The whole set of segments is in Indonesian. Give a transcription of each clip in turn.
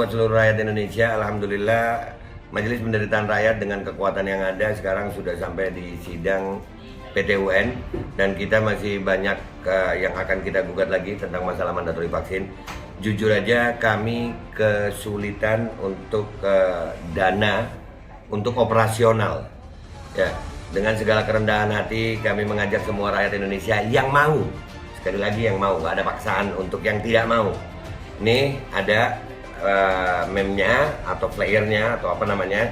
buat seluruh rakyat Indonesia. Alhamdulillah Majelis Penderitaan Rakyat dengan kekuatan yang ada sekarang sudah sampai di sidang PT UN, dan kita masih banyak yang akan kita gugat lagi tentang masalah mandatori vaksin. Jujur aja kami kesulitan untuk dana untuk operasional. Ya, dengan segala kerendahan hati kami mengajak semua rakyat Indonesia yang mau, sekali lagi yang mau, nggak ada paksaan untuk yang tidak mau. Nih ada meme-nya atau flyernya atau apa namanya,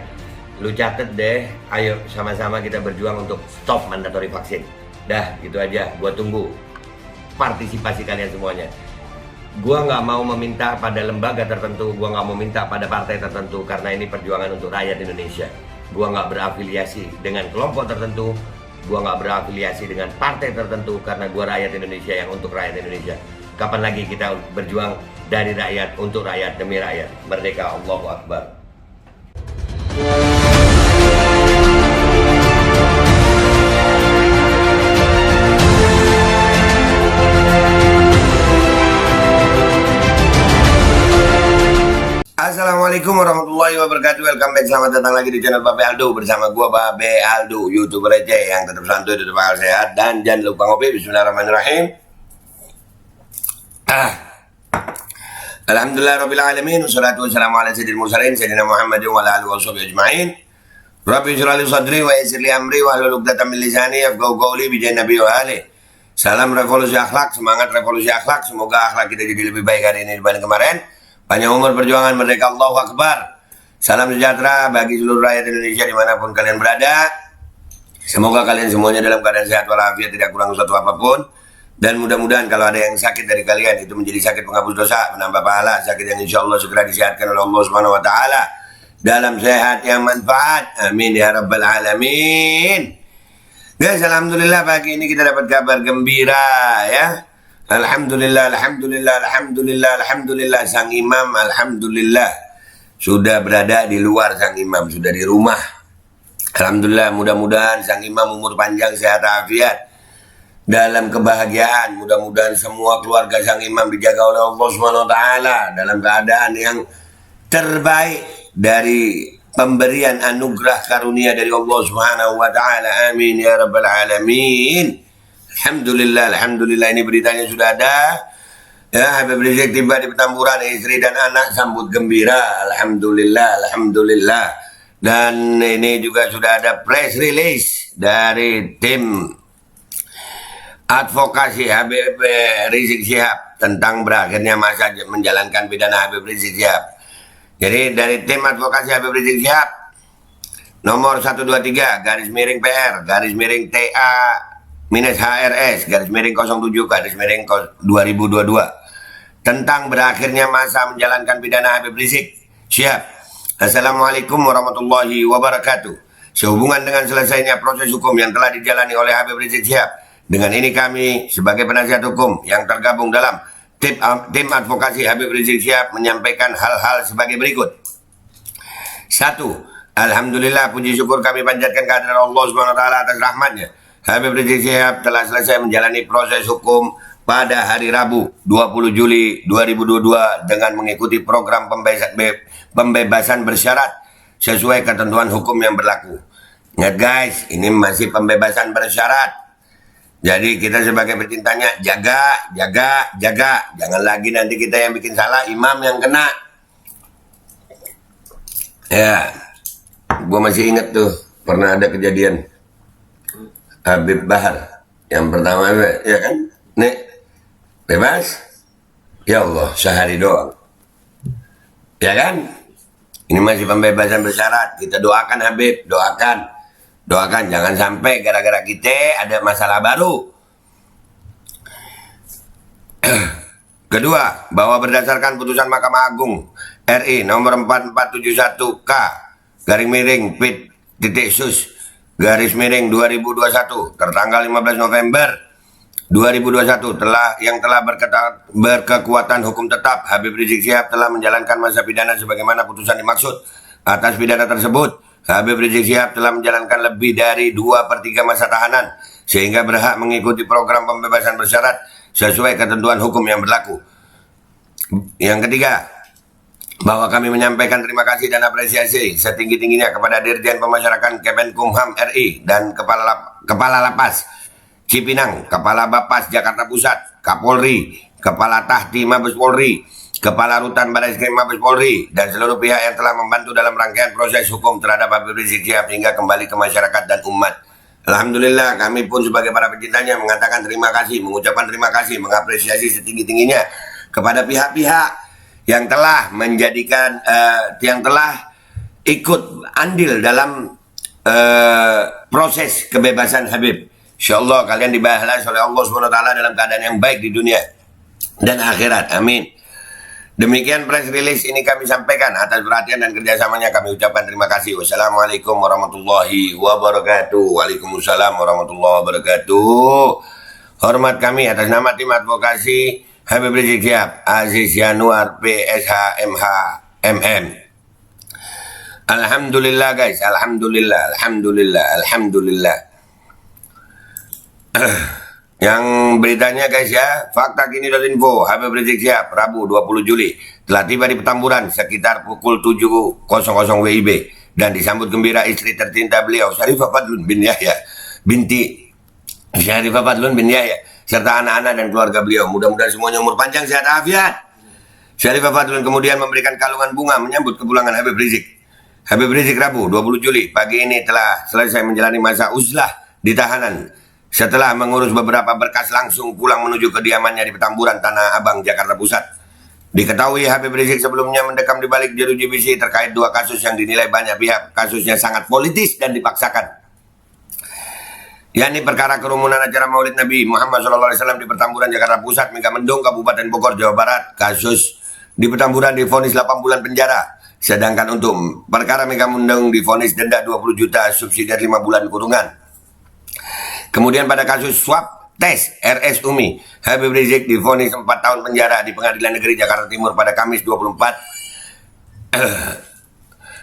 lu catet deh, ayo sama-sama kita berjuang untuk stop mandatori vaksin. Dah gitu aja, gua tunggu partisipasi kalian semuanya. Gua nggak mau meminta pada lembaga tertentu, gua nggak mau minta pada partai tertentu, karena ini perjuangan untuk rakyat Indonesia. Gua nggak berafiliasi dengan kelompok tertentu, gua nggak berafiliasi dengan partai tertentu, karena gua rakyat Indonesia yang untuk rakyat Indonesia. Kapan lagi kita berjuang dari rakyat untuk rakyat demi rakyat? Merdeka, Allahu Akbar. Assalamualaikum warahmatullahi wabarakatuh. Welcome back, selamat datang lagi di channel Babe Aldo bersama gua Babe Aldo, YouTuber receh yang tetap santuy, tetap akal sehat, dan jangan lupa ngopi. Bismillahirrahmanirrahim. Alhamdulillah rabbil alamin, wassalatu wassalamu ala sayyidil mursalin sayyidina Muhammadin wa ala alihi washabihi ajmain. Rabbi shrah li sadri wa yassir li amri wa hlul 'uqdatam min lisani yafqahu qawli bi nabi wa ali. Salam revolusi akhlak, semangat revolusi akhlak. Semoga akhlak kita jadi lebih baik hari ini dibanding kemarin. Panjang umur perjuangan, merdeka, Allahu Akbar. Salam sejahtera bagi seluruh rakyat Indonesia dimanapun kalian berada. Semoga kalian semuanya dalam keadaan sehat walafiat, tidak kurang suatu apapun. Dan mudah-mudahan kalau ada yang sakit dari kalian, itu menjadi sakit penghapus dosa, menambah pahala, sakit yang insya Allah segera disehatkan oleh Allah Subhanahu Wa Taala dalam sehat yang manfaat. Amin ya Rabbal Alamin. Guys, alhamdulillah pagi ini kita dapat kabar gembira ya. Alhamdulillah, alhamdulillah, alhamdulillah, alhamdulillah. Sang imam alhamdulillah sudah berada di luar, sang imam sudah di rumah. Alhamdulillah, mudah-mudahan sang imam umur panjang, sehat afiat, dalam kebahagiaan. Mudah-mudahan semua keluarga sang imam dijaga oleh Allah Subhanahu Wa Taala dalam keadaan yang terbaik dari pemberian anugerah karunia dari Allah Subhanahu Wa Taala. Amin ya Rabbal Alamin. Alhamdulillah, alhamdulillah, ini beritanya sudah ada. Ya, Habib Rizik tiba di Petamburan, istri dan anak sambut gembira. Alhamdulillah, alhamdulillah. Dan ini juga sudah ada press release dari tim advokasi Habib Rizik Syihab tentang berakhirnya masa menjalankan pidana Habib Rizik Syihab. Jadi dari tim advokasi Habib Rizik Syihab nomor 123 garis miring PR garis miring TA minus HRS garis miring 07 garis miring 2022 tentang berakhirnya masa menjalankan pidana Habib Rizik Syihab. Assalamualaikum warahmatullahi wabarakatuh. Sehubungan dengan selesainya proses hukum yang telah dijalani oleh Habib Rizik Syihab, dengan ini kami sebagai penasihat hukum yang tergabung dalam tim advokasi Habib Rizik Syihab menyampaikan hal-hal sebagai berikut. 1. Alhamdulillah, puji syukur kami panjatkan kehadirat Allah SWT atas rahmatnya. Habib Rizik Syihab telah selesai menjalani proses hukum pada hari Rabu 20 Juli 2022 dengan mengikuti program pembebasan bersyarat sesuai ketentuan hukum yang berlaku. Ingat guys, ini masih pembebasan bersyarat. Jadi kita sebagai pecintanya jaga, jaga, jaga. Jangan lagi nanti kita yang bikin salah, imam yang kena. Ya, gue masih inget tuh pernah ada kejadian Habib Bahar yang pertama, ya kan? Nih, bebas. Ya Allah, sehari doang. Ya kan? Ini masih pembebasan bersyarat. Kita doakan Habib, doakan. Doakan jangan sampai gara-gara kita ada masalah baru. Kedua, bahwa berdasarkan putusan Mahkamah Agung RI nomor 4471K garing miring pit.sus garis miring 2021 tertanggal 15 November 2021 yang telah berkekuatan hukum tetap, Habib Rizik Syihab telah menjalankan masa pidana sebagaimana putusan dimaksud. Atas pidana tersebut, Habib Rizik Syihab telah menjalankan lebih dari 2/3 masa tahanan sehingga berhak mengikuti program pembebasan bersyarat sesuai ketentuan hukum yang berlaku. Yang ketiga, bahwa kami menyampaikan terima kasih dan apresiasi setinggi-tingginya kepada Dirjen Pemasyarakatan Kemenkumham RI dan Kepala Lapas Cipinang, Kepala Bapas Jakarta Pusat, Kapolri, Kepala Tahti Mabes Polri, Kepala Rutan Barreskrim Mabes Polri, dan seluruh pihak yang telah membantu dalam rangkaian proses hukum terhadap Habib Rizik Syihab hingga kembali ke masyarakat dan umat. Alhamdulillah, kami pun sebagai para pencintanya mengatakan terima kasih, mengucapkan terima kasih, mengapresiasi setinggi-tingginya kepada pihak-pihak yang telah menjadikan, yang telah ikut andil dalam proses kebebasan Habib. Insyaallah kalian dibalas oleh Allah SWT dalam keadaan yang baik di dunia dan akhirat. Amin. Demikian press release ini kami sampaikan. Atas perhatian dan kerjasamanya kami ucapkan terima kasih. Wassalamualaikum warahmatullahi wabarakatuh. Waalaikumsalam warahmatullahi wabarakatuh. Hormat kami atas nama tim advokasi Habib Rizik Syihab, Aziz Yanuar PSH MH MM. Alhamdulillah guys, alhamdulillah, alhamdulillah, alhamdulillah. Yang beritanya guys ya, fakta kini.info, Habib Rizik Syihab Rabu 20 Juli telah tiba di Petamburan sekitar pukul 7.00 WIB dan disambut gembira istri tercinta beliau Syarifah Fadlun bin Yahya binti Syarifah Fadlun bin Yahya serta anak-anak dan keluarga beliau. Mudah-mudahan semuanya umur panjang, sehat, afiat. Syarifah Fadlun kemudian memberikan kalungan bunga menyambut kepulangan Habib Rizik. Habib Rizik Rabu 20 Juli pagi ini telah selesai menjalani masa uzlah di tahanan setelah mengurus beberapa berkas langsung pulang menuju kediamannya di Petamburan, Tanah Abang, Jakarta Pusat. Diketahui Habib Rizik sebelumnya mendekam di balik jeruji besi terkait dua kasus yang dinilai banyak pihak kasusnya sangat politis dan dipaksakan, yakni perkara kerumunan acara Maulid Nabi Muhammad SAW di Petamburan, Jakarta Pusat, Megamendung, Kabupaten Bogor, Jawa Barat. Kasus di Petamburan divonis 8 bulan penjara, sedangkan untuk perkara Megamendung divonis denda 20 juta subsidi 5 bulan kurungan. Kemudian pada kasus swab tes RS Umi, Habib Rizik divonis 4 tahun penjara di Pengadilan Negeri Jakarta Timur pada Kamis 24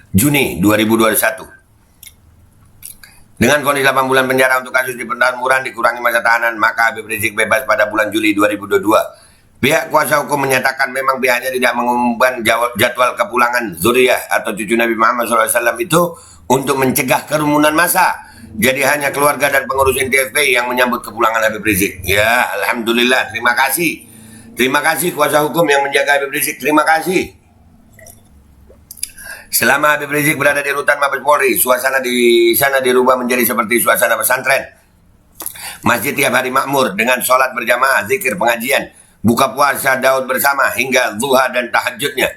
Juni 2021. Dengan vonis 8 bulan penjara untuk kasus di Petamburan dikurangi masa tahanan, maka Habib Rizik bebas pada bulan Juli 2022. Pihak kuasa hukum menyatakan memang pihaknya tidak mengumumkan jadwal kepulangan zuriyah atau cucu Nabi Muhammad SAW itu untuk mencegah kerumunan massa. Jadi hanya keluarga dan pengurus NTFP yang menyambut kepulangan Habib Rizik. Ya, alhamdulillah, terima kasih. Terima kasih kuasa hukum yang menjaga Habib Rizik. Terima kasih. Selama Habib Rizik berada di rutan Mabes Polri, suasana di sana dirubah menjadi seperti suasana pesantren. Masjid tiap hari makmur dengan sholat berjamaah, zikir, pengajian, buka puasa Daud bersama hingga zuha dan tahajudnya.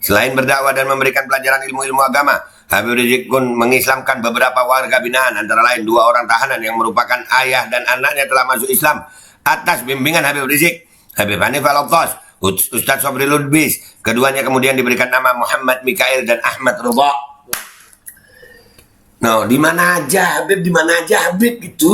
Selain berdakwah dan memberikan pelajaran ilmu-ilmu agama, Habib Rizik pun mengislamkan beberapa warga binaan, antara lain 2 orang tahanan yang merupakan ayah dan anaknya telah masuk Islam atas bimbingan Habib Rizik, Habib Hanif Al-Attas, Ustadz Sobri Lubis. Keduanya kemudian diberikan nama Muhammad Mikail dan Ahmad Ridha. No, di mana aja Habib, di mana aja Habib itu.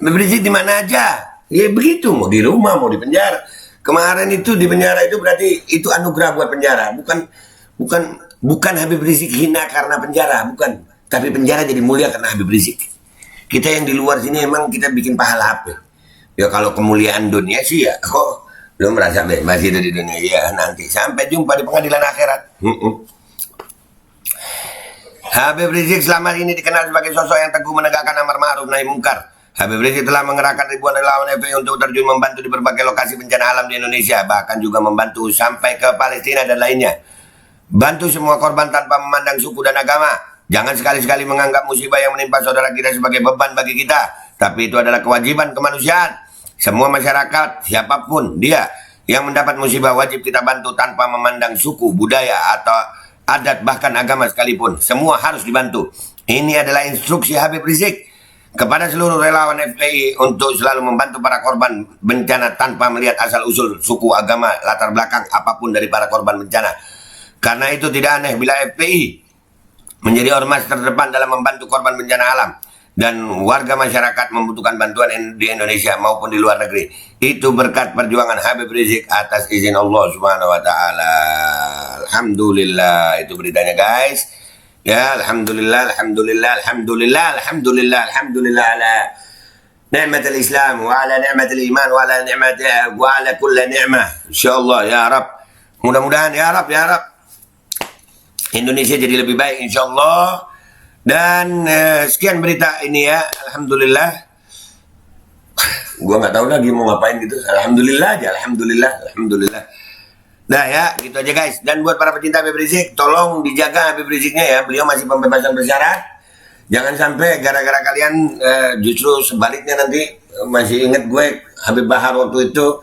Habib Rizik di mana aja. Ya begitu, mau di rumah, mau di penjara. Kemarin itu di penjara itu berarti itu anugerah buat penjara, bukan Habib Rizik hina karena penjara, bukan. Tapi penjara jadi mulia karena Habib Rizik. Kita yang di luar sini emang kita bikin pahala apa? Ya kalau kemuliaan dunia sih ya, belum merasa bebas itu di dunia ya, nanti sampai jumpa di pengadilan akhirat. Habib Rizik selama ini dikenal sebagai sosok yang teguh menegakkan amar ma'ruf nahi mungkar. Habib Rizik telah mengerahkan ribuan relawan FPI untuk terjun membantu di berbagai lokasi bencana alam di Indonesia, bahkan juga membantu sampai ke Palestina dan lainnya. Bantu semua korban tanpa memandang suku dan agama. Jangan sekali-sekali menganggap musibah yang menimpa saudara kita sebagai beban bagi kita, tapi itu adalah kewajiban kemanusiaan. Semua masyarakat, siapapun dia yang mendapat musibah wajib kita bantu tanpa memandang suku, budaya, atau adat, bahkan agama sekalipun. Semua harus dibantu. Ini adalah instruksi Habib Rizik kepada seluruh relawan FPI untuk selalu membantu para korban bencana tanpa melihat asal-usul suku, agama, latar belakang apapun dari para korban bencana. Karena itu tidak aneh bila FPI menjadi ormas terdepan dalam membantu korban bencana alam dan warga masyarakat membutuhkan bantuan di Indonesia maupun di luar negeri. Itu berkat perjuangan Habib Rizik atas izin Allah Subhanahu wa taala. Alhamdulillah, itu beritanya guys. Ya, alhamdulillah, alhamdulillah, alhamdulillah, alhamdulillah, alhamdulillah ala ni'matul Islam wa ala ni'matul iman wa ala kulli ni'mah. Insyaallah ya Rabb. Mudah-mudahan ya Rabb, ya Rabb. Indonesia jadi lebih baik insya Allah. Dan sekian berita ini ya, alhamdulillah. Gua nggak tahu lagi mau ngapain gitu. Alhamdulillah aja, alhamdulillah. Nah ya, gitu aja guys. Dan buat para pecinta Habib Rizik, tolong dijaga Habib Riziknya ya. Beliau masih pembebasan bersyarat. Jangan sampai gara-gara kalian justru sebaliknya nanti masih inget gue Habib Bahar waktu itu.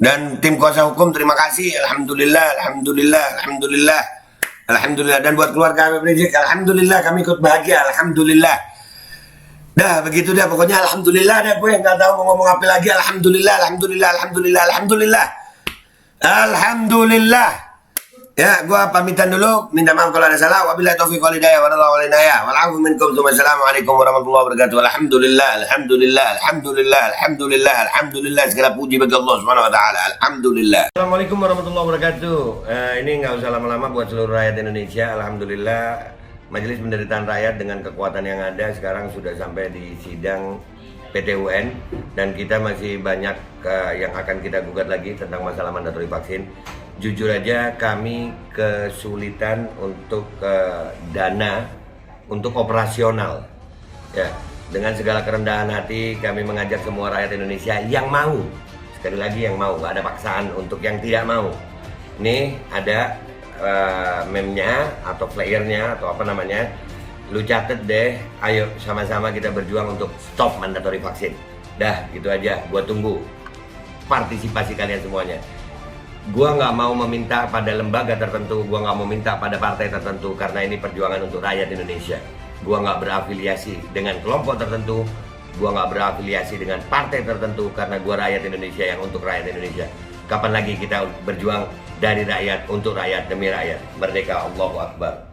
Dan tim kuasa hukum terima kasih. Alhamdulillah. Dan buat keluarga Habib Rizik, alhamdulillah kami ikut bahagia. Alhamdulillah. Dah begitu dah pokoknya alhamdulillah dah gue nggak tahu mau ngomong apa lagi. Alhamdulillah. Ya, gua pamitan dulu. Minta maaf kalau ada salah. Wabillahi taufiq wal hidayah. Wal minkum. Wassalamualaikum warahmatullahi wabarakatuh. Alhamdulillah. Segala puji bagi Allah Subhanahu wa taala. Alhamdulillah. Assalamualaikum warahmatullahi wabarakatuh. Ini nggak usah lama-lama buat seluruh rakyat Indonesia. Alhamdulillah Majelis Penderitaan Rakyat dengan kekuatan yang ada sekarang sudah sampai di sidang PT UN dan kita masih banyak yang akan kita gugat lagi tentang masalah mandatori vaksin. Jujur aja kami kesulitan untuk dana untuk operasional. Ya, dengan segala kerendahan hati kami mengajak semua rakyat Indonesia yang mau, sekali lagi yang mau, gak ada paksaan untuk yang tidak mau. Ini ada meme-nya atau flyernya atau apa namanya. Lu catet deh, ayo sama-sama kita berjuang untuk stop mandatori vaksin. Dah, gitu aja, gua tunggu partisipasi kalian semuanya. Gua nggak mau meminta pada lembaga tertentu, gua nggak mau minta pada partai tertentu, karena ini perjuangan untuk rakyat Indonesia. Gua nggak berafiliasi dengan kelompok tertentu, gua nggak berafiliasi dengan partai tertentu, karena gua rakyat Indonesia yang untuk rakyat Indonesia. Kapan lagi kita berjuang dari rakyat, untuk rakyat, demi rakyat. Merdeka, Allahu Akbar.